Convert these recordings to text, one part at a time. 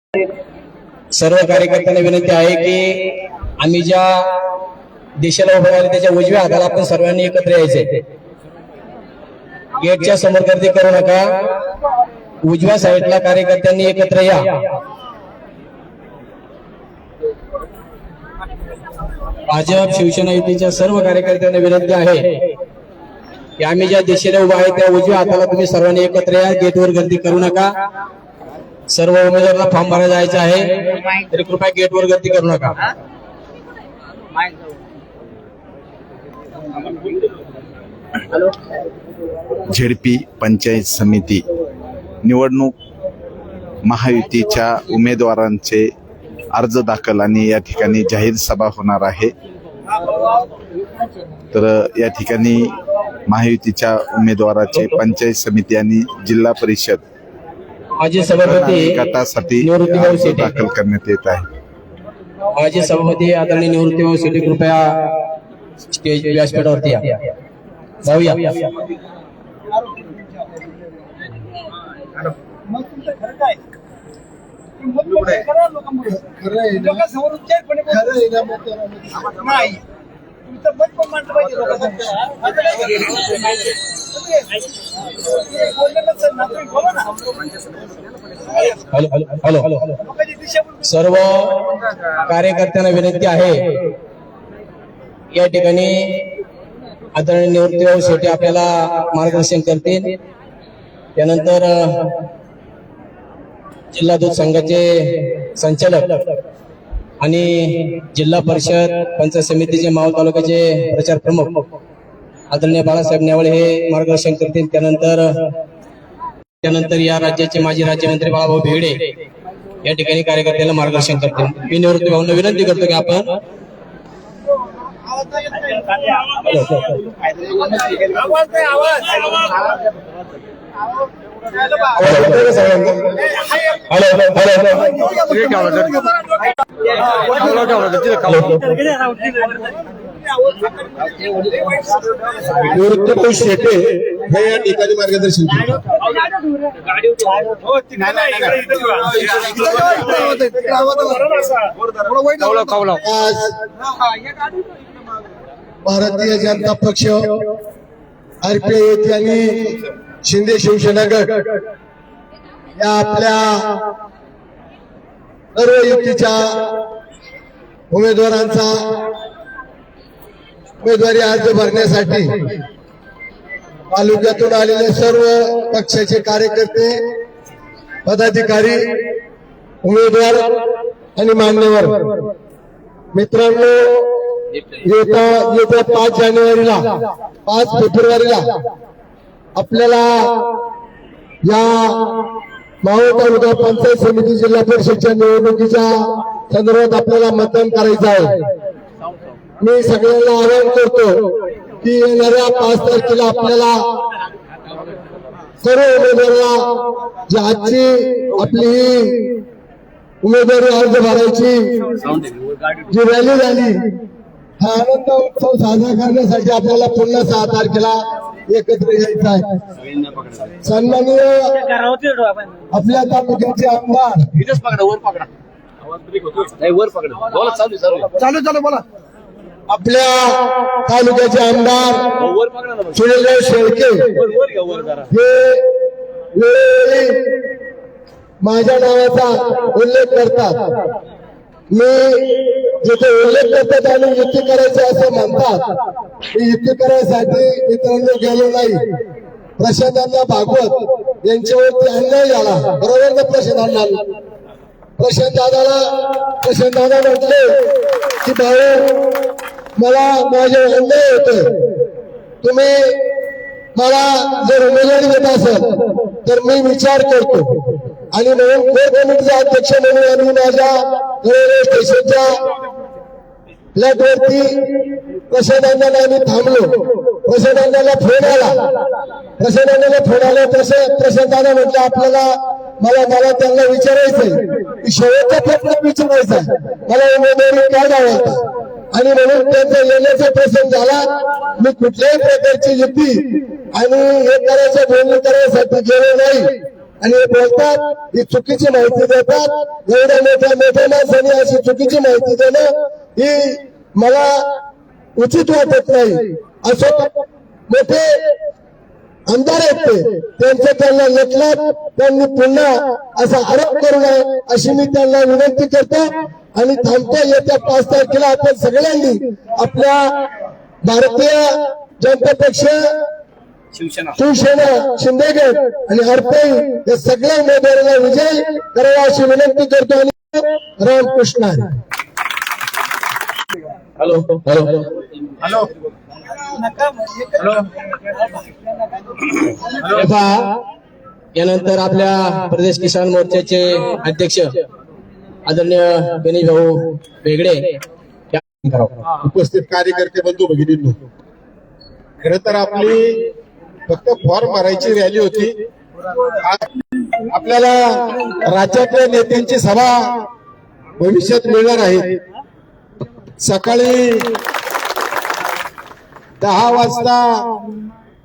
सर्व कार्यकर्त्यांना विनंती आहे की आम्ही ज्या दिशेला उभं राहिलो त्याच्या उजव्या हाताला आपण सर्वांनी एकत्र यायचे। गेटच्या समोर गर्दी करू नका, उजव्या साईडला कार्यकर्त्यांनी एकत्र या। भाजप शिवसेना युतीच्या सर्व कार्यकर्त्यांना विनंती आहे की आम्ही ज्या दिशेने उभा आहे त्या उजव्या हाताला तुम्ही सर्वांनी एकत्र या। गेटवर गर्दी करू नका। सर्व उमेदवारांना फॉर्म भरायला जायचं आहे तरी कृपया गेटवर गर्दी करू नका। झेडपी पंचायत समिती निवडणूक महायुतीच्या उमेदवारांचे अर्ज दाखल आणि या ठिकाणी जाहीर सभा होणार आहे। तर या ठिकाणी महायुतीच्या उमेदवाराचे पंचायत समिती आणि जिल्हा परिषद माजी सभापती गटासाठी निवृत्तीभाऊ अर्ज शेटे, दाखल करण्यात येत आहे। माजी सभापती आदरणीय निवृत्तीभाऊ शेटे कृपया स्टेज व्यासपीठावरती या। जाऊया। हॅलो हॅलो हॅलो, सर्व कार्यकर्त्यांना विनंती आहे या ठिकाणी आदरणीय निवृत्तीभाऊ शेटे आपल्याला मार्गदर्शन करतील। त्यानंतर जिल्हा दूध संघाचे संचालक आणि जिल्हा परिषद पंचायत समितीचे मावळ तालुक्याचे प्रचार प्रमुख आदरणीय बाळासाहेब नेवळे हे मार्गदर्शन करतील। त्यानंतर या राज्याचे माजी राज्यमंत्री बाळाभाऊ भेडे या ठिकाणी कार्यकर्त्याला मार्गदर्शन करतील। मी निवृत्ती भाऊंना विनंती करतो की आपण निवृत्तीभाऊ शेटे हे या ठिकाणी मार्गदर्शन भारतीय जनता पक्ष RPI आणि शिंदे शिवसेना गट या आपल्या सर्व युतीच्या उमेदवारांचा उमेदवारी अर्ज भरण्यासाठी तालुक्यातून आलेले सर्व पक्षाचे कार्यकर्ते पदाधिकारी उमेदवार आणि मान्यवर मित्रांनो, येत्या 5 जानेवारीला 5 फेब्रुवारीला आपल्याला या मावळ तालुका पंचायत समिती जिल्हा परिषदच्या निवडणुकीच्या संदर्भात आपल्याला मतदान करायचं आहे। मी सगळ्यांना आवाहन करतो की येणाऱ्या 5 तारखेला आपल्याला सर्व उमेदवारांना जी आजची आपली ही उमेदवारी अर्ज भरायची जी रॅली झाली, हा आनंद उत्सव साजरा करण्यासाठी आपल्याला पुन्हा 6 तारखेला एकत्र यायचं आहे। सन्माननीय आपल्या तालुक्याचे आमदार चालू बोला आपल्या तालुक्याचे आमदार सुनीलराव शेळके हे वेळोवेळी माझ्या नावाचा उल्लेख करतात। मी जिथे उल्लेख करतात आणि युती करायचे असं म्हणतात, युती करायसाठी मित्रांनो गेलो नाही। प्रशांत भागवत यांच्यावरती अन्याय झाला, बरोबर ना? प्रशांत दादा म्हटले की भाऊ मला माझे अन्याय होते, तुम्ही मला जर उमेदवारी देत असेल तर मी विचार करतो। आणि म्हणून कोर कमिटीचा अध्यक्ष म्हणून आम्ही माझ्या रेल्वे स्टेशनच्या फ्लॅटवरती प्रशांतांना आम्ही थांबलो। प्रशांतांना फोन आला, प्रशांतांना म्हटलं आपल्याला मला त्यांना विचारायचंय की शेवटचा प्रश्न विचारायचा मला उमेदवारी काय द्यावं, आणि म्हणून त्यांचा येण्याचा प्रसंग झाला। मी कुठल्याही प्रकारची युती आणि हे करायचं बोलणी करण्यासाठी गेलो नाही। आणि हे बोलतात ही चुकीची माहिती देतात. एवढ्या मोठ्या माणसाने अशी चुकीची माहिती देणं ही मला उचित वाटत नाही. असो मोठे आमदार आहेत ते, त्यांचं त्यांना लटलं, त्यांनी पुन्हा असा आरोप करू नये अशी मी त्यांना विनंती करतो आणि थांबतो. येत्या 5 तारखेला आपण सगळ्यांनी आपल्या भारतीय जनता पक्ष, शिवसेना, शिंदेगड आणि हरपई या सगळ्या उमेदवारांना विजय करावा अशी विनंती करतो आणि Ramkrishna Hari. Hello hello hello यानंतर आपल्या प्रदेश किसान मोर्चाचे अध्यक्ष आदरणीय गणेश भाऊ वेगळे उपस्थित कार्यकर्ते बंधू भगिनींनो, खर तर आपली फक्त फॉर्म भरायची रॅली होती. आपल्याला राज्यातल्या नेत्यांची सभा भविष्यात मिळणार आहे. सकाळी 10 वाजता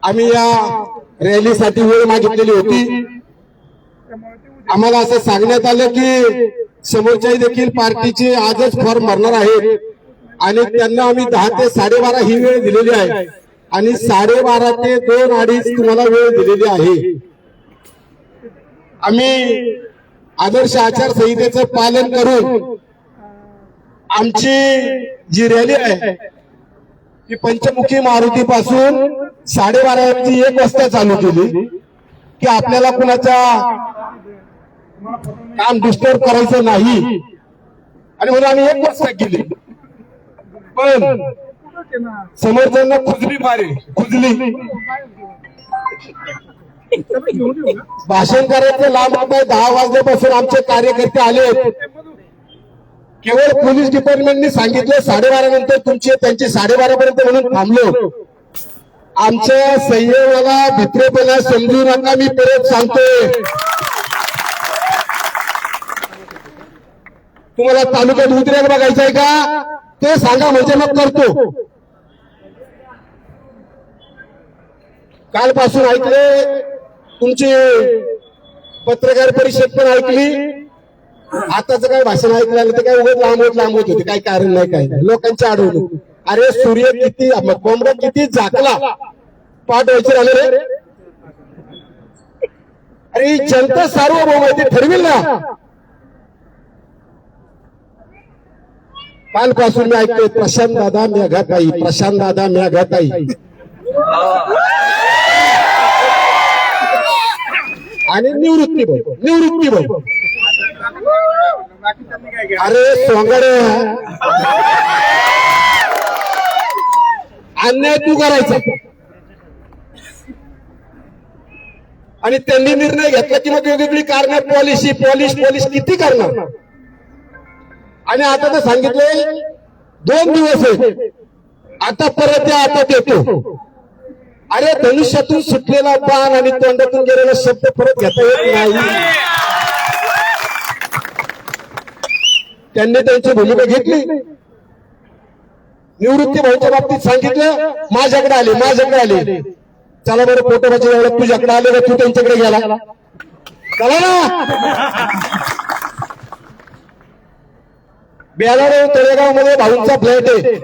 आम्ही या रॅलीसाठी वेळ मागितलेली होती. आम्हाला असं सांगण्यात आलं की समोरच्याही देखील पार्टीचे आजच फॉर्म भरणार आहेत आणि त्यांना आम्ही 10 ते 12:30 ही वेळ दिलेली आहे आणि 12:30 ते 2-2:30 तुम्हाला वेळ दिलेली आहे. आम्ही आदर्श आचारसंहितेचं पालन करून आमची जी रॅली आहे ती पंचमुखी मारुती पासून 12:30 ची 1 वाजता चालू केली की आपल्याला कुणाचा काम डिस्टर्ब करायचं नाही आणि म्हणून आम्ही 1 वाजता केली. पण समोरच्यांना खुजली मारे खुजली भाषण करायचं लांब होत आहे. 10 वाजल्यापासून आमचे कार्यकर्ते आले. केवळ पोलीस डिपार्टमेंटने सांगितलं 12:30 नंतर तुमची, त्यांची 12:30 पर्यंत म्हणून थांबलो. आमच्या संयमाला भित्रेपणा समजू नका. मी परत सांगतोय, तुम्हाला तालुक्यात उतरेल बघायचंय का ते सांगा, म्हणजे मग करतो. कालपासून ऐकले, तुमची पत्रकार परिषद पण ऐकली. आताच काय भाषण ऐकलं ते काय उगाच लांब होत होते, काही कारण नाही, काय नाही. लोकांची अडवणूक. अरे सूर्य किती, कोंबडा किती झाकला पाठ व्हायचे राहिले रे. अरे ही जनता सार्वभौम आहे, ती ठरविल ना. कालपासून मी ऐकतोय प्रशांत दादा मेघाताई, प्रशांत दादा मेघाताई. आणि निवृत्ती भाऊ. अरे सोंगाडे, अन्याय तू करायचा आणि त्यांनी निर्णय घेतला की मग वेगवेगळी कारण पॉलिश किती करणार. आणि आता तर सांगितले 2 दिवस आहे, आता परत या, आता देतो. अरे धनुष्यातून सुटलेला बाण आणि तोंडातून गेलेला शब्द परत घेता येत नाही. त्यांनी त्यांची भूमिका घेतली. निवृत्ती भाऊच्या बाबतीत सांगितलं माझ्याकडे आले, चला बरं फोटोबाच्या वेळेला तुझ्याकडे आले का तू त्यांच्याकडे गेला, चला ना. बेलाडे तळेगाव मध्ये भाऊंचा फ्लॅट आहे,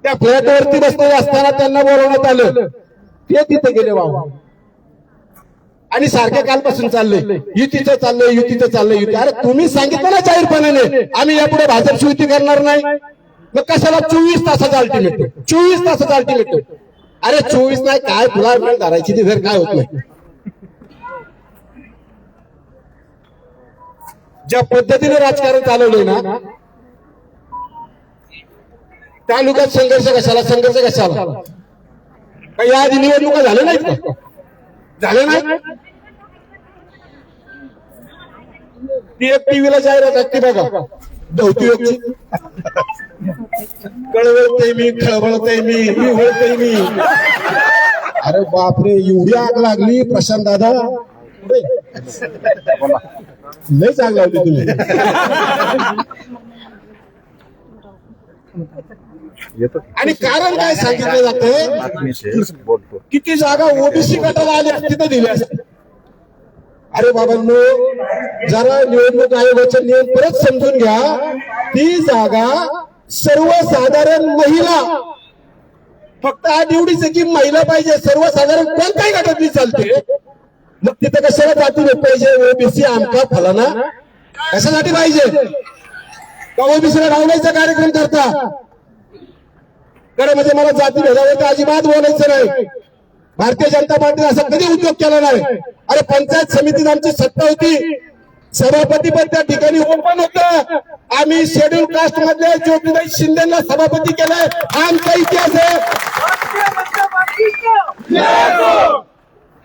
त्या फ्लॅटवरती बसलेले असताना त्यांना बोलवण्यात आलं. ते तिथे गेले भाऊ आणि सारखे कालपासून चाललंय युतीचं चाललंय. अरे तुम्ही सांगितलं ना जाहीरपणाने आम्ही यापुढे भाजपची युती करणार नाही, मग कशाला 24 तासाचा अल्टिमेट. अरे 24 नाही, काय तुला धरायची ती घर काय होत नाही. ज्या पद्धतीने राजकारण चालवलंय ना, तालुक्यात संघर्ष कशाला. काही याआधी निवडणुका झाल्या नाहीत का? झाले नाही. ती एक टीव्हीला जाहिरात असते बघा, धवती कळवळतय मी, खळबळतय मी. अरे बापरे, एवढी आग लागली प्रशांत दादा, लय आग लावली तुम्ही. आणि कारण काय सांगितलं जातं, किती जागा ओबीसी गटाला आल्या तिथं दिल्या. अरे बाबांनो, जरा निवडणूक आयोगाचे नियम परत समजून घ्या. ती जागा सर्वसाधारण महिला, फक्त आठ एवढीच की महिला पाहिजे. सर्वसाधारण कोणत्याही गटातली चालते. मग तिथे कशाला जाती पाहिजे? ओबीसी आमका फलाना कशासाठी पाहिजे? का ओबीसीला डावण्याचा कार्यक्रम करता? खरं म्हणजे मला जाती भेदावरती अजिबात बोलायचं नाही. भारतीय जनता पार्टीने असा कधी उद्योग केला नाही. अरे पंचायत समितीत आमची सत्ता होती, सभापती पण त्या ठिकाणी ओपन होतं. आम्ही शेड्यूल कास्ट मधले ज्योतिबाई शिंदेना सभापती केलाय. हा आमचा इतिहास आहे.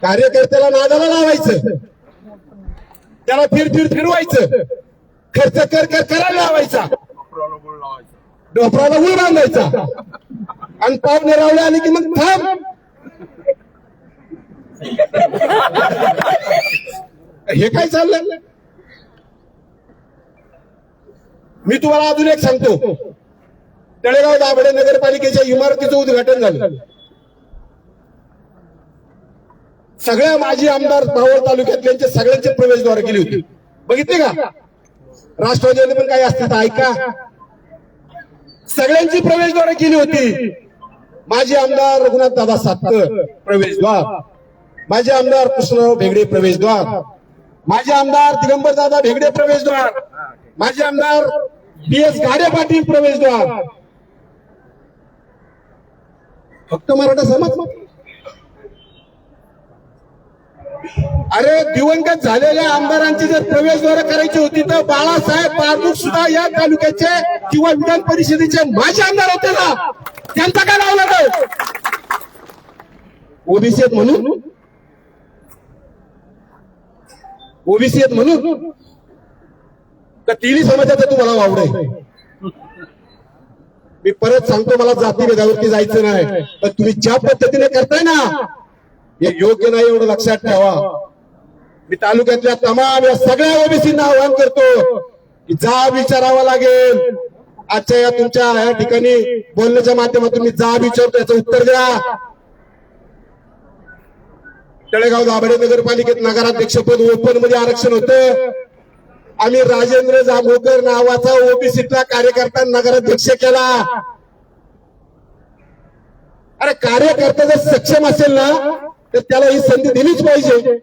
कार्यकर्त्याला नादाला लावायचं, त्याला फिरवायचं, खर्च करायला लावायचा, डोपराला उळ बांधायचा आणि पाहुणे रावले आले की मग थांब. हे काय चाललंय? मी तुम्हाला अजून एक सांगतो. तळेगाव दाभाडे नगरपालिकेच्या इमारतीचं उद्घाटन झालं. सगळ्या माजी आमदार मावळ तालुक्यातल्यांचे सगळ्यांचे प्रवेशद्वार केली होती. बघितले का? राष्ट्रवादीने पण काही असतात ऐका, सगळ्यांची प्रवेशद्वार केली होती. माजी आमदार रघुनाथ दादा सातकर प्रवेशद्वार, माजी आमदार कृष्णराव भेगडे प्रवेशद्वार, माजी आमदार दिगंबर दादा भेगडे प्रवेशद्वार, माजी आमदार BS गाडे पाटील प्रवेशद्वार. फक्त मराठा समाज. अरे दिवंगत झालेल्या आमदारांची जर प्रवेशद्वार करायची होती तर बाळासाहेब पारदूर सुद्धा या तालुक्याचे किंवा विधान परिषदेचे माजी आमदार होते ना, त्यांचा काय लावला नाही? ओबीसी आहेत म्हणून, ओबीसी आहेत म्हणून तर तिन्ही समाजाचा तुम्हाला वावड आहे. मी परत सांगतो, मला जातीभेदावरती जायचं नाही, पण तुम्ही ज्या पद्धतीने करताय ना हे योग्य नाही, एवढं लक्षात ठेवा. मी तालुक्यातल्या तमाम या सगळ्या ओबीसींना आवाहन करतो की जा विचारावा लागेल. आजच्या या तुमच्या या ठिकाणी बोलण्याच्या माध्यमातून मी जा विचारतो, याचं उत्तर द्या. तळेगाव दाभाडे नगरपालिकेत नगराध्यक्षपद ओपन मध्ये आरक्षण होतं. आम्ही राजेंद्र जांभूळकर नावाचा ओबीसीतला कार्यकर्ता नगराध्यक्ष केला. अरे कार्यकर्ता जर सक्षम असेल ना तर त्याला ही संधी दिलीच पाहिजे.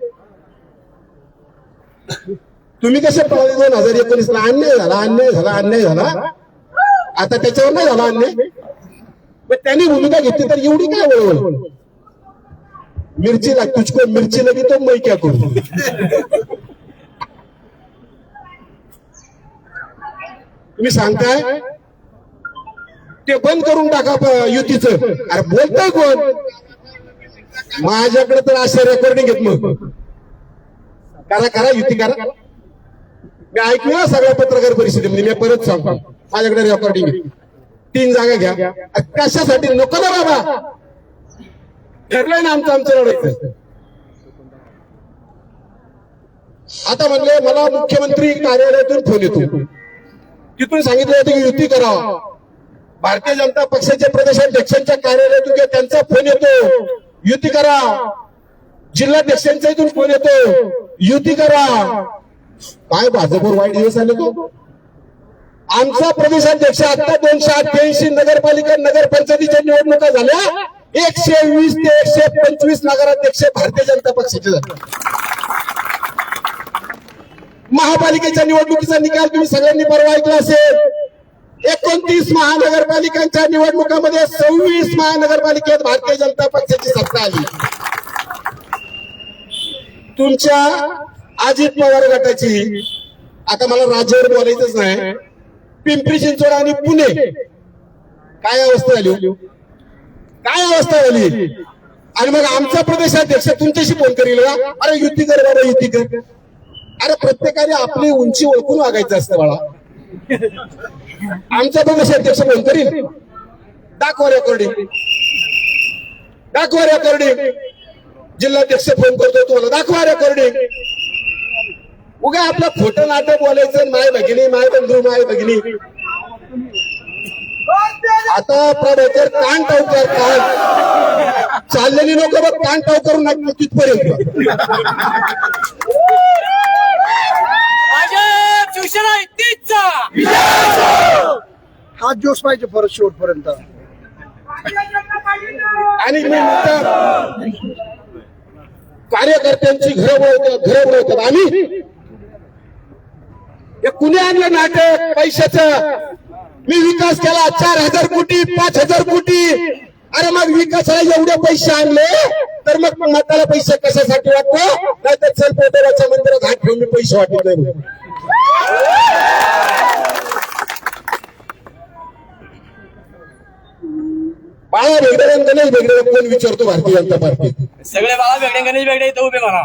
तुम्ही कसे पावले 2019ला अन्याय झाला. आता त्याच्यावर नाही झाला अन्याय, पण त्यांनी भूमिका घेतली तर एवढी काय वळवळ? मिरची लाग तुझको मिरची लगी तो मैं क्या करू? तुम्ही सांगताय ते बंद करून टाका युतीचं. अरे बोलताय कोण? माझ्याकडे तर असे रेकॉर्डिंग घेत मग करा युती करा. मी ऐकलं सगळ्या पत्रकार परिषदेमध्ये. मी परत सांगतो, माझ्याकडे रेकॉर्डिंग 3 जागा घ्या. कशासाठी? नको ना बाबा, ठरलंय ना आमचं लढायचं. आता म्हणले मला मुख्यमंत्री कार्यालयातून फोन येतो, तिथून सांगितलं होतं की युती करावं. भारतीय जनता पक्षाच्या प्रदेशाध्यक्षांच्या कार्यालयातून त्यांचा फोन येतो, युती करा. जिल्हाध्यक्षांच्या इथून फोन येतो, युती करा. काय भाजपवर वाईट दिवस आले तो? आमचा प्रदेशाध्यक्ष आता 288 नगरपालिका नगरपंचायतीच्या निवडणुका झाल्या. 120 ते 125 नगराध्यक्ष भारतीय जनता पक्षाचे झाले. महापालिकेच्या निवडणुकीचा निकाल तुम्ही सगळ्यांनी परवा ऐकला असेल. 29 महानगरपालिकांच्या निवडणुकांमध्ये 26 महानगरपालिकेत भारतीय जनता पक्षाची सत्ता आली. तुमच्या अजित पवार गटाची, आता मला राज्यावर बोलायचंच नाही, पिंपरी चिंचवड आणि पुणे काय अवस्था झाली? काय अवस्था झाली? आणि मग आमचा प्रदेशाध्यक्ष तुमच्याशी फोन करील का? अरे युती कर बाबा, युती कर. अरे प्रत्येकाने आपली उंची ओळखून वागायचं असतं बाळा. आमचा प्रदेशाध्यक्ष फोन करील, दाखवा रेकॉर्डिंग. जिल्हाध्यक्ष फोन करतो तुम्हाला, दाखवा रेकॉर्डिंग. उगा आपलं खोटं नाटक बोलायचं, माय भगिनी माय बंधू माय भगिनी. आता प्रभाकर कान टावकर चाललेली लोक बघ कान टाव करून तिथपर्यंत शिवसेना युतीचा हा जोश पाहिजे परत शेवटपर्यंत. आणि मी म्हणतो कार्यकर्त्यांची घरं बुडवतात आम्ही. हे कुणी आणलं नाटक पैशाचं? मी विकास केला 4,000 कोटी 5,000 कोटी. अरे मग विकासाला एवढे पैसे आणले तर मग मताला पैसे कशासाठी वाटतो? नाहीतर चल पोटराच्या मंदिरात हात ठेवून मी पैसे वाटत नाही. बाळा वेगळे गणेश वेगळे कोण विचारतो भारतीय जनता पार्टी? सगळे बाळा वेगळे गणेश वेगळे इथं उभे म्हणा.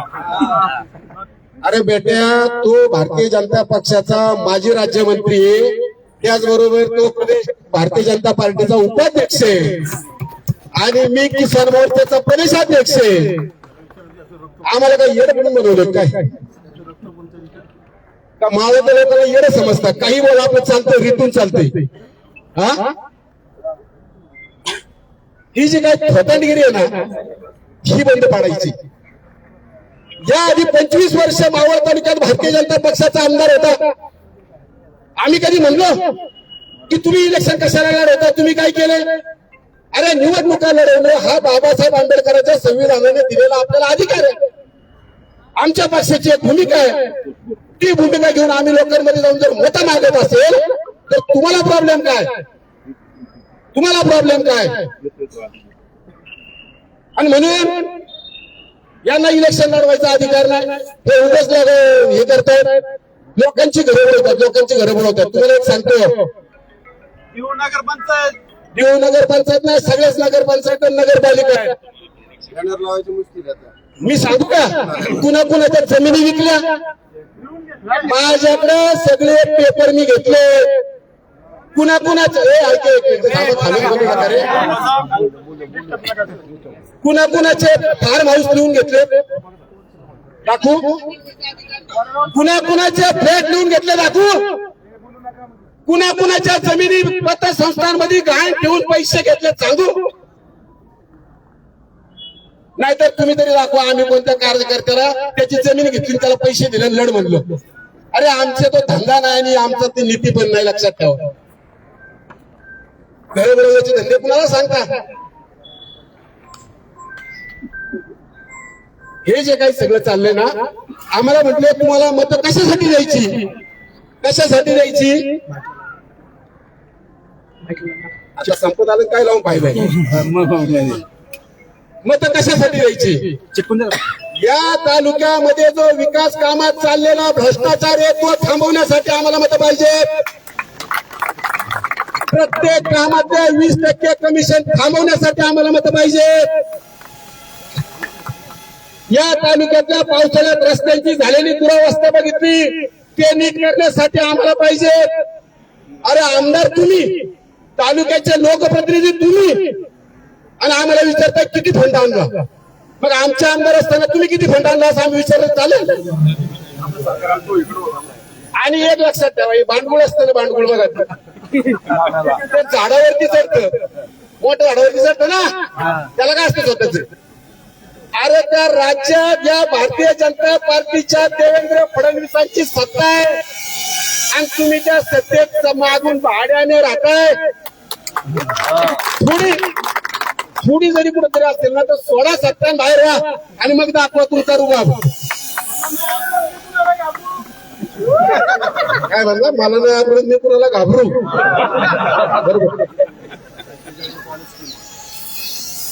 अरे बेट्या, तो भारतीय जनता पक्षाचा माजी राज्यमंत्री आहे, त्याचबरोबर तो प्रदेश भारतीय जनता पार्टीचा उपाध्यक्ष आहे आणि मी किसान मोर्चाचा प्रदेशाध्यक्ष आहे. आम्हाला काही येडं म्हणून बनवलं काय? का मावळत्या लोकांना येडं समजतात? काही बोला आपलं चालतंय, रिटून चालतंय. हा, ही जी काही थोतांडगिरी आहे ना, ही बंद पाडायची. या आधी 25 वर्ष मावळ तालुक्यात भारतीय जनता पक्षाचा आमदार होता. आम्ही कधी म्हणलो की तुम्ही इलेक्शन कशाला लढवता? तुम्ही काय केले? अरे निवडणुका लढवणं हा बाबासाहेब आंबेडकरांच्या संविधानाने दिलेला आपल्याला अधिकार आहे. आमच्या पक्षाची एक भूमिका आहे. ती भूमिका घेऊन आम्ही लोकांमध्ये जाऊन जर मतं मागत असेल तर तुम्हाला प्रॉब्लेम काय? तुम्हाला प्रॉब्लेम काय? आणि म्हणून यांना इलेक्शन लढवायचा अधिकार नाही. हे उगाच हे करतात, लोकांची घरं बुडवतात, लोकांची घरं बुडवतात. तुम्हाला एक सांगतो, देऊ नगरपंचायत नाही, सगळ्याच नगरपंचायत नगरपालिका आहे. मी सांगू का कुणा कुणाच्या जमिनी विकल्या? माझ्याकडे सगळे पेपर मी घेतले. कुणा कुणाचे कुणा कुणाचे फार्म हाऊस लिहून घेतले दाखवू? कुणा कुणाचे फ्लॅट लिहून घेतले दाखवू? कुणा कुणाच्या जमिनी पतसंस्थांमध्ये गहाण ठेवून पैसे घेतले सांगू? नाहीतर तुम्ही तरी दाखवा आम्ही कोणत्या कार्यकर्त्याला त्याची जमीन घेतली त्याला पैसे दिले लढ म्हणलो. अरे आमचे तो धंदा नाही आणि आमचा ती नीती पण नाही. लक्षात ठेवा, घर बनवण्याचे धंदे कुणाला सांगता? हे जे काही सगळं चाललंय ना, आम्हाला म्हटलं तुम्हाला मत कशासाठी द्यायची? कशासाठी द्यायची? आता संपत आलं काय लावून पाहिजे? मत कशासाठी द्यायची? या तालुक्यामध्ये जो विकास कामात चाललेला भ्रष्टाचार आहे तो थांबवण्यासाठी आम्हाला मत पाहिजे. प्रत्येक कामातल्या 20% कमिशन थांबवण्यासाठी आम्हाला मत पाहिजे. या तालुक्यातल्या पावसाळ्यात रस्त्यांची झालेली दुरावस्था बघितली, ते नीट करण्यासाठी आम्हाला पाहिजे. अरे आमदार तुम्ही, तालुक्याचे लोकप्रतिनिधी तुम्ही, आणि आम्हाला विचारताय किती फंड आणला? मग आमच्या आमदार असताना तुम्ही किती फंड आणला असं आम्ही विचारलं चालेल? आणि एक लक्षात ठेवा, हे भांडगुळ असतं ना, भांडगुळ बघा ते झाडावरती चढतं, मोठ्या झाडावरती चढतं ना, त्याला काय असतं स्वतःच? अरे त्या राज्यात या भारतीय जनता पार्टीच्या देवेंद्र फडणवीसांची सत्ता आहे आणि तुम्ही त्या सत्तेत मागून भाड्याने राहताय. थोडी जरी कुठेतरी असेल ना तर सोडा सत्ता बाहेर राहा आणि मग दाखवा तुमचा रुबाब. काय म्हणला मला नाही आपण मी कुणाला घाबरू? बरोबर.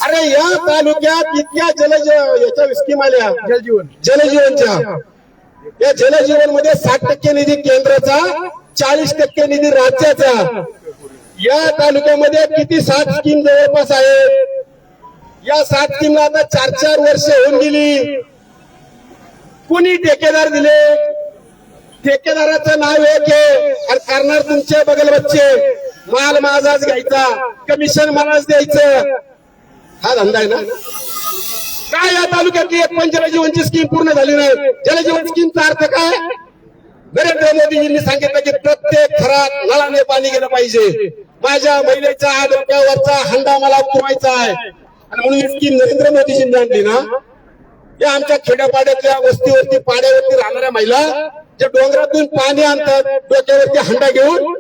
अरे या तालुक्यात इतक्या याच्या स्कीम आल्या जलजीवनच्या. या जलजीवन मध्ये 60% निधी केंद्राचा, 40% निधी राज्याचा. या तालुक्यामध्ये किती 7 स्कीम जवळपास आहेत. या 7 स्कीमला आता 4-4 वर्ष होऊन गेली. कुणी ठेकेदार दिले? ठेकेदाराचं नाव एक आहे आणि करणार तुमचे बगल बच्चे. माल माझाच घ्यायचा, कमिशन मलाच द्यायचं, हा धंदा आहे ना? काय या तालुक्यातली एक पण जलजीवनची स्कीम पूर्ण झाली नाही. जलजीवन स्कीमचा अर्थ काय? नरेंद्र मोदीजींनी सांगितलं की प्रत्येक घरात नळाने पाणी गेलं पाहिजे. माझ्या महिलेच्या आरोग्यावरचा हंडा मला पुरवायचा आहे आणि म्हणून ही स्कीम नरेंद्र मोदीजींनी आणली ना. या आमच्या खेड्यापाड्यातल्या वस्तीवरती पाड्यावरती राहणाऱ्या महिला जे डोंगरातून पाणी आणतात डोक्यावरती हंडा घेऊन,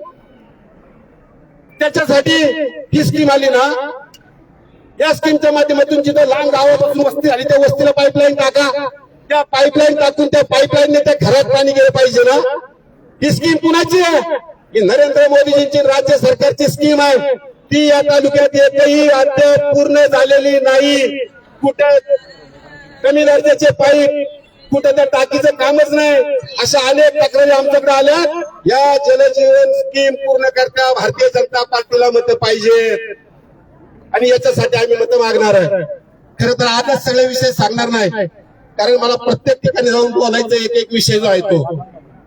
त्याच्यासाठी ही स्कीम आली ना. या स्कीमच्या माध्यमातून जिथं लांब गावापासून वस्ती झाली त्या वस्तीला पाईपलाईन टाका. त्या पाईपलाईन टाकून त्या पाईपलाईनने त्या घरात पाणी गेलं पाहिजे ना. ही स्कीम कुणाची आहे? ही नरेंद्र मोदीजींची राज्य सरकारची स्कीम आहे. ती या तालुक्यात एकही अद्याप पूर्ण झालेली नाही. कुठे कमी दर्जाचे पाईप, कुठे त्या टाकीचं कामच नाही, अशा अनेक तक्रारी आमच्याकडे आल्या. या जलजीवन स्कीम पूर्ण करता भारतीय जनता पार्टीला मतं पाहिजे आणि याच्यासाठी आम्ही मतं मागणार आहे. खरं तर आजच सगळे विषय सांगणार नाही, कारण मला प्रत्येक ठिकाणी जाऊन बोलायचं एक एक विषय जो आहे तो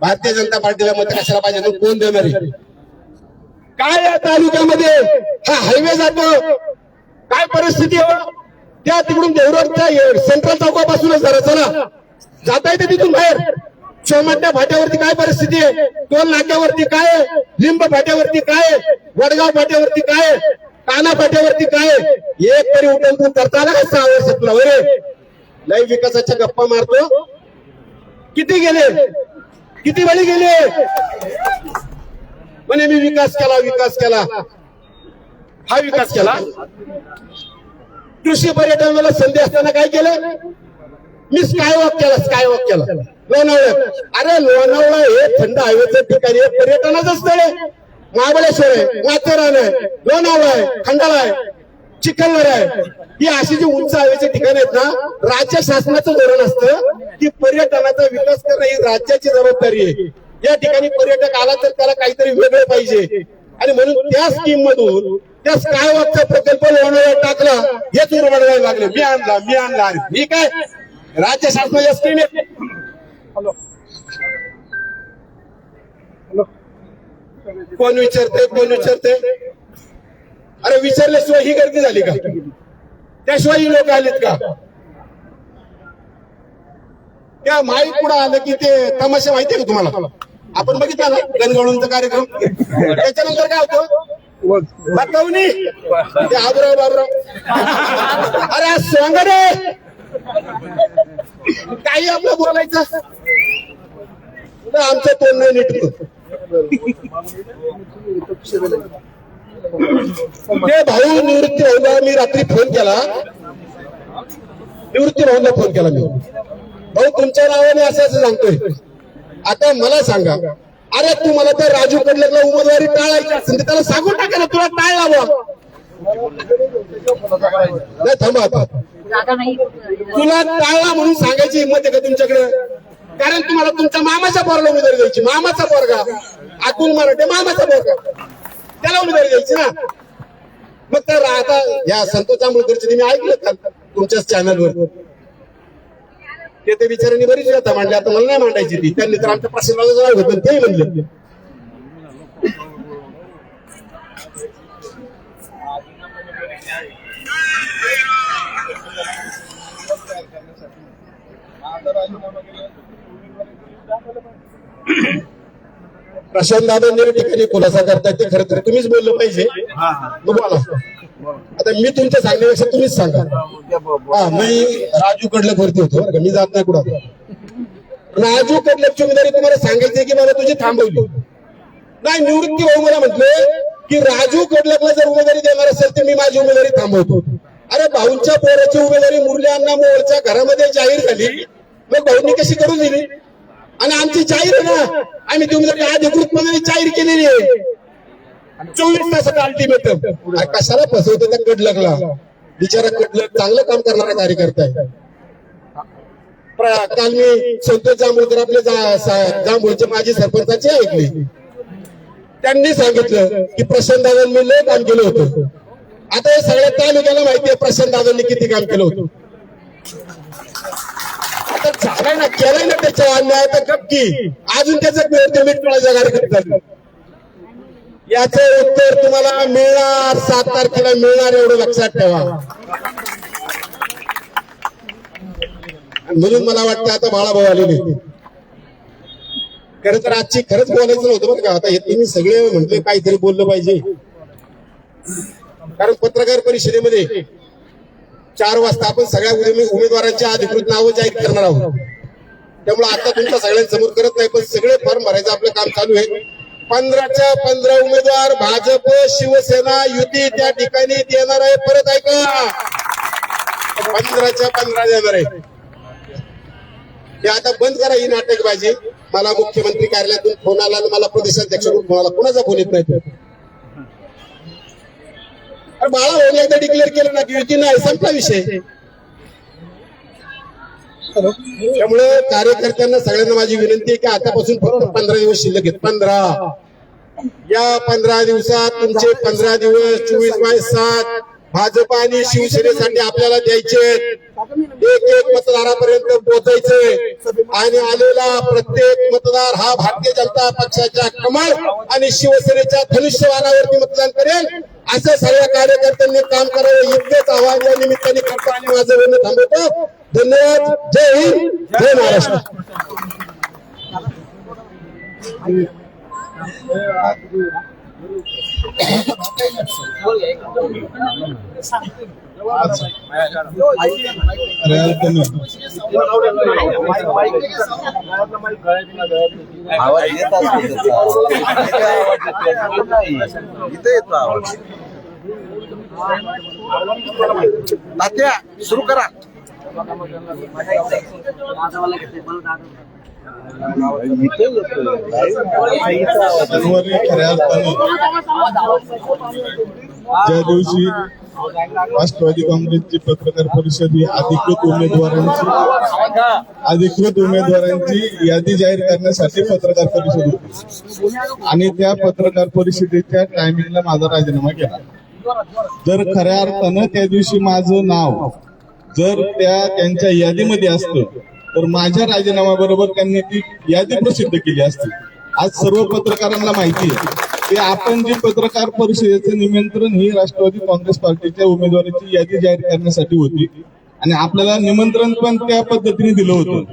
भारतीय जनता पार्टीला मतं कशाला पाहिजे, तो कोण देणार आहे. काय या तालुक्यामध्ये हा हायवे जातो, काय परिस्थिती आहे. त्या तिकडून देवराच्या सेंट्रल चौकापासूनच जरा चला जाता येते तिथून बाहेर. सोमट्या फाट्यावरती काय परिस्थिती आहे, टोल नाक्यावरती काय आहे, लिंब फाट्यावरती काय आहे, वडगाव फाट्यावरती काय आहे, काना फाट्यावरती काय आहे. एक तरी उठून करता आला का 6 वर्ष तुला वरे लय विकासाच्या गप्पा मारतो. किती गेले, किती वेळी गेले म्हणे मी विकास केला, विकास केला. हा विकास केला. कृषी पर्यटनाला संधी असताना काय केलं, मी स्कायवॉक केला, स्कायवॉक केला लोणावळ्यात. अरे लोणावळा हे थंड हवेचं ठिकाण आहे, पर्यटनाचं स्थळ आहे. महाबळेश्वर आहे, माथेरान आहे, लोणावळा आहे, खंडाळा आहे, चिखलदरा आहे. ही अशी जी उंच हवेची ठिकाण आहेत ना, राज्य शासनाचं धोरण असतं की पर्यटनाचा विकास करणं ही राज्याची जबाबदारी आहे. या ठिकाणी पर्यटक आला तर त्याला काहीतरी वेगळं पाहिजे आणि म्हणून त्या स्कीम मधून त्या स्कायवॉकचा प्रकल्प लोणावळ्यात टाकला. हेच उरवायला लागले, मी आणला. मी काय राज्य शासनाच्या स्कीम आहे. कोण विचारते. अरे विचारल्याशिवाय ही गर्दी झाली का, त्याशिवाय ही लोक आलेत का. त्या माईक पुढे आलं की ते तमाशा माहितीये का तुम्हाला, आपण बघितला ना गणगवळूंचा कार्यक्रम. त्याच्यानंतर काय होतं, बतावणी ते बाबराव अरे सोंगडे काही आपलं बोलायचं आमचं तोंड नाही नीट. ते भाऊ निवृत्ती भाऊला मी रात्री फोन केला, निवृत्ती भाऊला फोन केला मी, भाऊ तुमच्या नावाने असं सांगतोय, आता मला सांगा. अरे तू मला त्या राजू कडलेला उमेदवारी टाळायची असेल तर त्याला सांगून टाका ना, तुला टाळला बुवा. नाही थांबा, आता तुला टाळला म्हणून सांगायची हिंमत आहे का तुमच्याकडे. कारण तुम्हाला तुमच्या मामाच्या पोराला उमेदवारी द्यायची, मामाचा पोरगा अतुल मराठे मामाचा पोरगा, त्याला उमेदवारी द्यायची ना. मग तर आता या संतोष जांभूळकरची मी ऐकलं का तुमच्याच चॅनलवर, ते विचारांनी बरीच व्यथा मांडली. आता मला नाही मांडायची ती, त्यांनी तर आमच्या प्रश्नाला नाव घेतलं ते म्हणले. प्रशांत दादांनी या ठिकाणी खुलासा करतायत ते खरं तर तुम्हीच बोललं पाहिजे. बोला आता, मी तुमच्या सांगण्यापेक्षा तुम्हीच सांगा. हा, मी राजू कडलक वरती होतो बरं का, मी जात नाही कुठं. राजू कडलकची उमेदवारी तुम्हाला सांगायची की मला तुझी थांबवली नाही. निवृत्ती भाऊ मला म्हटले की राजू कडलकला जर उमेदवारी देणार असेल तर मी माझी उमेदवारी थांबवतो. अरे भाऊंच्या पोराची उमेदवारी मुरली अण्णा मोहोळच्या घरामध्ये जाहीर झाली, मग भाऊंनी कशी करून दिली. आणि आमची जाहीर आहे ना, आम्ही ती उमेदवारी अधिकृतपणे जाहीर केलेली आहे. 24 तासाचा अल्टिमेटम. कशाला फसवतो त्या कडलकला, बिचारा कडलक चांगलं काम करणारा कार्यकर्ता आहे. काल मी संतोष जांभूळकर आपले जांभूळचे माजी सरपंचाचे ऐकले, त्यांनी सांगितलं की प्रशांत दादांनी लय काम केलं होतं. आता हे सगळ्या तालुक्याला माहितीये प्रशांत दादांनी किती काम केलं होतं. आता झालंय ना, केलंय ना त्याच्या अन्याय तर गप्पी अजून त्याचं मीठ पळायच्या कार्यक्रम झालं. याचं उत्तर तुम्हाला मिळणार, 7 तारखेला मिळणार, एवढं लक्षात ठेवा. म्हणून मला वाटतं आता बाळाभाऊ आलेले. खरं तर आजची खरंच बोलायचं नव्हतं बरं का. आता हे तुम्ही सगळे म्हटले काहीतरी बोललं पाहिजे, कारण पत्रकार परिषदेमध्ये 4 वाजता आपण सगळ्या उमेदवारांच्या अधिकृत नावं जाहीर करणार आहोत. त्यामुळे आता तुमच्या सगळ्यांसमोर करत नाही, पण सगळे फॉर्म भरायचं आपलं काम चालू आहे. 15च्या 15 उमेदवार भाजप शिवसेना युती त्या ठिकाणी येणार आहे. परत ऐका, 15च्या 15 येणार आहे. हे आता बंद करा ही नाटकबाजी. मला मुख्यमंत्री कार्यालयातून फोन आला आणि मला प्रदेशाध्यक्षाकडून फोन आला. कुणाचा फोन येत नाही. बाळा होऊन एकदा डिक्लेअर केलं ना की युती नाही, संपला विषय. त्यामुळे कार्यकर्त्यांना सगळ्यांना माझी विनंती आहे की आतापासून फक्त 15 दिवस शिल्लक आहेत. 15 या 15 दिवसात तुमचे 15 दिवस 24/7 भाजप आणि शिवसेनेसाठी आपल्याला द्यायचे. एक मतदारापर्यंत पोहोचायचे आणि आलेला प्रत्येक मतदार हा भारतीय जनता पक्षाच्या कमळ आणि शिवसेनेच्या धनुष्यबाणावरती मतदान करेल असं सगळ्या कार्यकर्त्यांनी काम करावं. इतकेच आवाहन या निमित्ताने करतो आणि माझं बोलणं थांबवतो. धन्यवाद. जय हिंद, जय महाराष्ट्र. आवाज येत इथे येतो आवाज. तात्या सुरू करा. खऱ्या अर्थानं ज्या दिवशी राष्ट्रवादी काँग्रेसची पत्रकार परिषद ही अधिकृत उमेदवारांची यादी जाहीर करण्यासाठी पत्रकार परिषद होती आणि त्या पत्रकार परिषदेच्या टायमिंगला माझा राजीनामा केला. जर खऱ्या अर्थानं त्या दिवशी माझं नाव जर त्यांच्या यादीमध्ये असतं तर माझ्या राजीनाम्याबरोबर त्यांनी ती यादी प्रसिद्ध केली असती. आज सर्व पत्रकारांना माहिती आहे की आपण जे पत्रकार परिषदेचं निमंत्रण ही राष्ट्रवादी काँग्रेस पार्टीच्या उमेदवाराची यादी जाहीर करण्यासाठी होती आणि आपल्याला निमंत्रण पण त्या पद्धतीने दिलं होतं.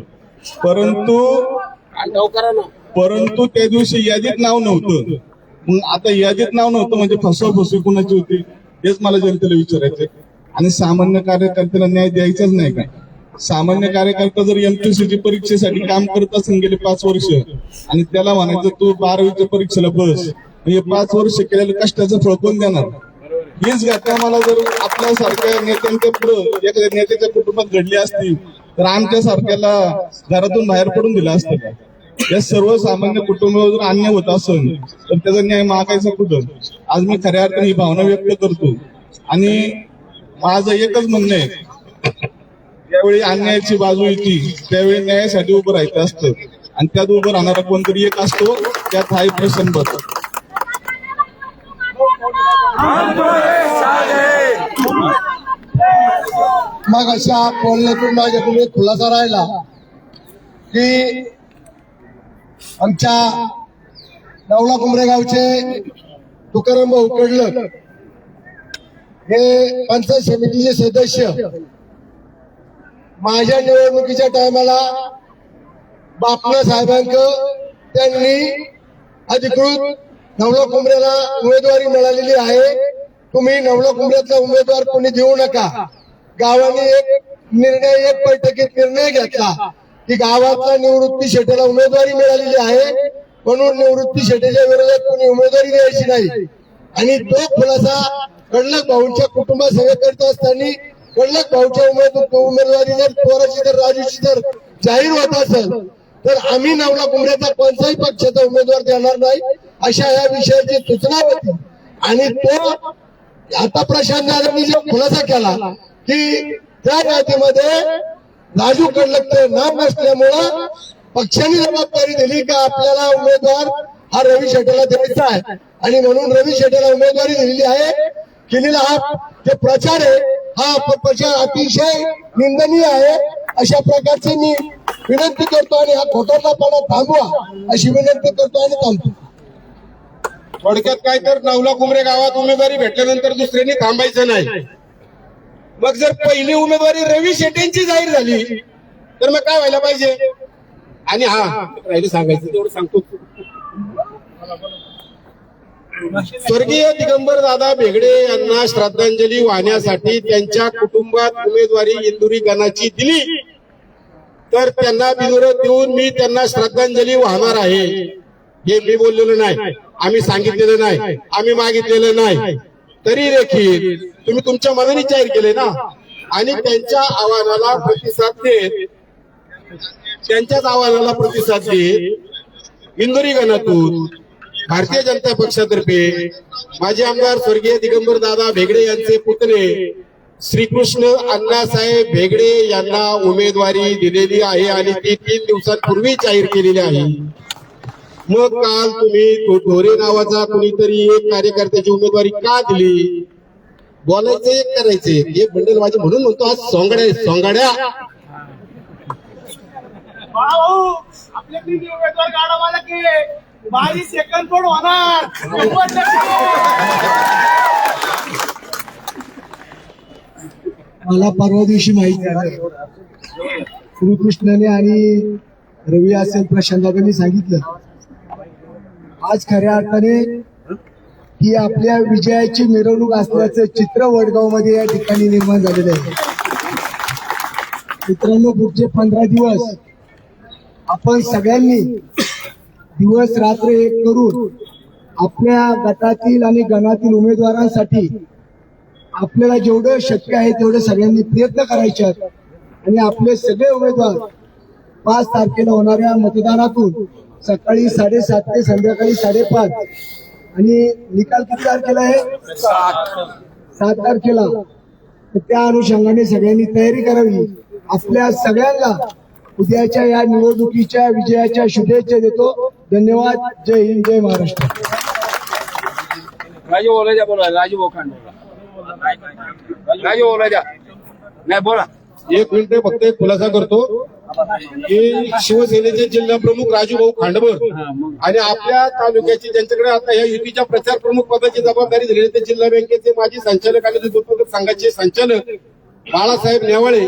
परंतु त्या दिवशी यादीत नाव नव्हतं. मग आता यादीत नाव नव्हतं म्हणजे फसवाफसवी कुणाची होती हेच मला जनतेला विचारायचंय. आणि सामान्य कार्यकर्त्याला न्याय द्यायचाच नाही काय? सामान्य कार्यकर्ता जर एमपीएससीची परीक्षेसाठी काम करत असेल गेले 5 वर्ष आणि त्याला म्हणायचं तू 12वीच्या परीक्षेला बस, म्हणजे 5 वर्ष केलेलं कष्टाचं फळ कोण देणार? हीच घटना मला जर आपल्यासारख्या नेत्यांच्या पुढं एखाद्या नेत्याच्या कुटुंबात घडली असती तर आमच्या सारख्याला घरातून बाहेर पडून दिलं असतं का? या सर्वसामान्य कुटुंबावर जर अन्याय होत असेल तर त्याचा न्याय मागायचा कुठं? आज मी खऱ्या अर्थाने ही भावना व्यक्त करतो आणि माझं एकच म्हणणं आहे, ज्यावेळी अन्यायाची बाजू येते त्यावेळी न्यायासाठी उभं राहायचं असतं आणि त्यात उभं राहणारा कोणतरी एक असतो, त्यात हाही प्रश्न बस. मग अशा बोलण्यातून माझ्याकडून एक खुलासा राहिला की आमच्या नवला कुंभरे गावचे तुकाराम भाऊ कडलक हे पंचायत समितीचे सदस्य माझ्या निवडणुकीच्या टायमाला बापना साहेबांक त्यांनी अधिकृत नवला कुंभरेला उमेदवारी मिळालेली आहे. तुम्ही नवला कुंभऱ्यातला उमेदवार कोणी देऊ नका. गावाने एक बैठकीत निर्णय घेतला की गावातला निवृत्ती शेट्याला उमेदवारी मिळालेली आहे म्हणून निवृत्ती शेट्याच्या विरोधात कोणी उमेदवारी द्यायची नाही. आणि तो खुलासा कडलक भाऊंच्या कुटुंबासह करत असताना कडलक भाऊच्या उमेदवारी जर पोराची तर राजूची जर जाहीर होत असेल तर आम्ही नवला कुंभऱ्याचा कोणताही पक्षाचा उमेदवार देणार नाही अशा या विषयाची सूचना होती. आणि तो आता प्रशांत दादांनी जो खुलासा केला की त्या यादीमध्ये राजू कडलकचं नाव नसल्यामुळं पक्षाने जबाबदारी दिली का आपल्याला उमेदवार हा रवी शेट्टीला द्यायचा आहे आणि म्हणून रवी शेट्टीला उमेदवारी दिलेली आहे. केलेला हा जे प्रचार आहे हा प्रचार अतिशय निंदनीय आहे. अशा प्रकारची मी विनंती करतो आणि हा खोटारडेपणा थांबवा अशी विनंती करतो आणि थांबतो. थोडक्यात काय तर नवला कुंभरे गावात उमेदवारी भेटल्यानंतर दुसऱ्यांनी थांबायचं नाही. मग जर पहिली उमेदवारी रवी शेट्टींची जाहीर झाली तर मग काय व्हायला पाहिजे? आणि हा राहिलं सांगायचं तेवढं सांगतो. स्वर्गीय दिगंबर दादा भेगडे यांना श्रद्धांजली वाहण्यासाठी त्यांच्या कुटुंबात उमेदवारी इंदुरी गणाची दिली, तर त्यांना बिनविरोध देऊन मी त्यांना श्रद्धांजली वाहणार आहे. हे मी बोललेलो नाही, आम्ही सांगितलेलं नाही, आम्ही मागितलेलं नाही. तरी देखील तुम्ही तुमच्या मनाने जाहीर केले ना, आणि त्यांच्या आव्हानाला प्रतिसाद देत इंदुरी गणातून भारतीय जनता पक्षातर्फे माजी आमदार स्वर्गीय दिगंबर दादा भेगडे यांचे पुतणे श्रीकृष्ण अण्णासाहेब भेगडे यांना उमेदवारी दिलेली आहे आणि ती 3 दिवसांपूर्वी जाहीर केलेली आहे. मग काल तुम्ही ढोरे नावाचा कुणीतरी एक कार्यकर्त्याची उमेदवारी का दिली? बोलायचं एक करायचे हे बंडल माझे म्हणून म्हणतो आज सोंगाड्या आपल्या उमेदवार गाडा मला की माझी सेकंड पण होणार. मला परवा दिवशी माहिती आहे, श्रीकृष्णाने आणि रवी असेल प्रशांतदादांनी सांगितलं, आज खऱ्या अर्थाने ही आपल्या विजयाची मिरवणूक असल्याचं चित्र वडगाव मध्ये या ठिकाणी निर्माण झालेलं आहे. मित्रांनो, पुढचे 15 दिवस आपण सगळ्यांनी दिवस रात्र एक करून आपल्या गटातील आणि गणातील उमेदवारांसाठी आपल्याला जेवढं शक्य आहे तेवढे सगळ्यांनी प्रयत्न करायचे आहेत. आणि आपले सगळे उमेदवार 5 तारखेला होणाऱ्या मतदानातून सकाळी 7:30 ते संध्याकाळी 5:30 आणि निकाल किती तारखेला आहे? 7 तारखेला. तर त्या अनुषंगाने सगळ्यांनी तयारी करावी. आपल्या सगळ्यांना उद्याच्या या निवडणुकीच्या विजयाच्या शुभेच्छा देतो. धन्यवाद. जय हिंद, जय महाराष्ट्र. राजू बोलायचा बोला, राजू बोखांड राजू बोलायचा नाही बोला. 1 मिनिट फक्त एक खुलासा करतो की शिवसेनेचे जिल्हा प्रमुख राजूभाऊ खांडबर आणि आपल्या तालुक्याची ज्यांच्याकडे आता या युतीच्या प्रचार प्रमुख पदाची जबाबदारी दिली ते जिल्हा बँकेचे माजी संचालक आणि दूध उत्पादक संघाचे संचालक बाळासाहेब नेवाळे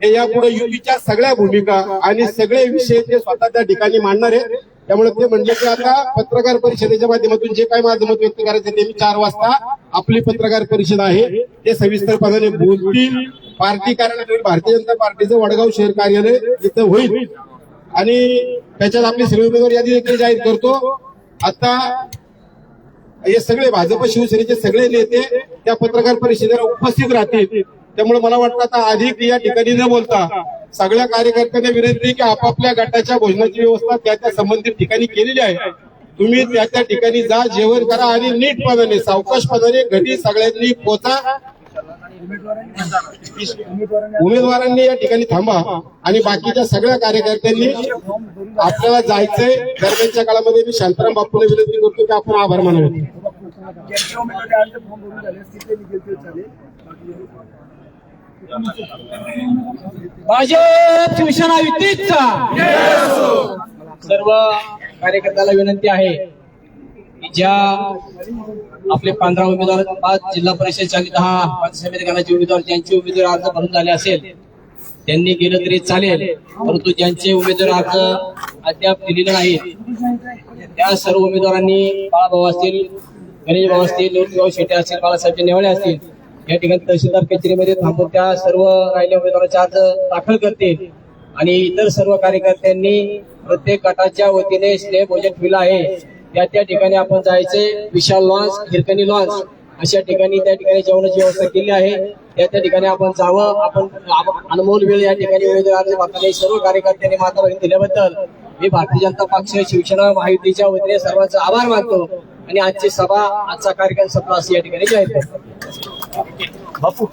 हे यापुढे युतीच्या सगळ्या भूमिका आणि सगळे विषय ते स्वतः त्या ठिकाणी मांडणार आहेत. त्यामुळे ते म्हणले की आता पत्रकार परिषदेच्या माध्यमातून जे काय माझं मत व्यक्त करायचं ते मी 4 वाजता आपली पत्रकार परिषद आहे ते सविस्तरपणाने बोलतील. पार्टी कार्यालय भारतीय जनता पार्टीचं वडगाव शहर कार्यालय तिथं होईल आणि त्याच्यात आपली सर्व उमेदवार यादी देखील जाहीर करतो. आता हे सगळे भाजप शिवसेनेचे सगळे नेते त्या पत्रकार परिषदेला उपस्थित राहतील. त्यामुळे मला वाटतं आता अधिक या ठिकाणी न बोलता सगळ्या कार्यकर्त्यांना विनंती की आपापल्या गटाच्या भोजनाची व्यवस्था त्या संबंधित ठिकाणी केलेली आहे. तुम्ही त्या ठिकाणी जा, जेवण करा आणि नीटपणाने सावकाशपणाने घरी सगळ्यांनी पोचा. उमेदवारांनी या ठिकाणी थांबा आणि बाकीच्या सगळ्या कार्यकर्त्यांनी आपल्याला जायचंय. दरम्यानच्या काळामध्ये मी शांताराम बापूला विनंती करतो की आपण आभार मानावे. भाजप शिवसेना युतीचा सर्व कार्यकर्त्याला विनंती आहे की ज्या आपले 15 उमेदवार 5 जिल्हा परिषद 10 पंचायत समिती गणाचे उमेदवार ज्यांचे उमेदवार अर्ज भरून झाले असेल त्यांनी गेलं तरी चालेल, परंतु ज्यांचे उमेदवार अर्ज अद्याप दिलेले नाहीत त्या सर्व उमेदवारांनी बाळाभाऊ असतील, गणेश भाऊ असतील, लोकभाऊ शेटे असतील, बाळासाहेब नेवाळे असतील या ठिकाणी तहसीलदार कचेरीमध्ये थांबून त्या सर्व राहिलेल्या उमेदवारांचे अर्ज दाखल करतील. आणि इतर सर्व कार्यकर्त्यांनी प्रत्येक गटाच्या वतीने स्नेह भोजन ठेवलं आहे. त्या ठिकाणी आपण जायचे. विशाल लॉन्स, हिरकणी लॉन्स अशा ठिकाणी त्या ठिकाणी जेवणाची व्यवस्था केली आहे. त्या ठिकाणी आपण जावं. आपण अनमोल वेळ या ठिकाणी उमेदवार अर्ज भरताना सर्व कार्यकर्त्यांनी माता भगिनी दिल्याबद्दल मी भारतीय जनता पक्ष शिवसेना महायुतीच्या वतीने सर्वांचा आभार मानतो आणि आजची सभा आजचा कार्यक्रम संपला असे या ठिकाणी जाहीर करतो. बापू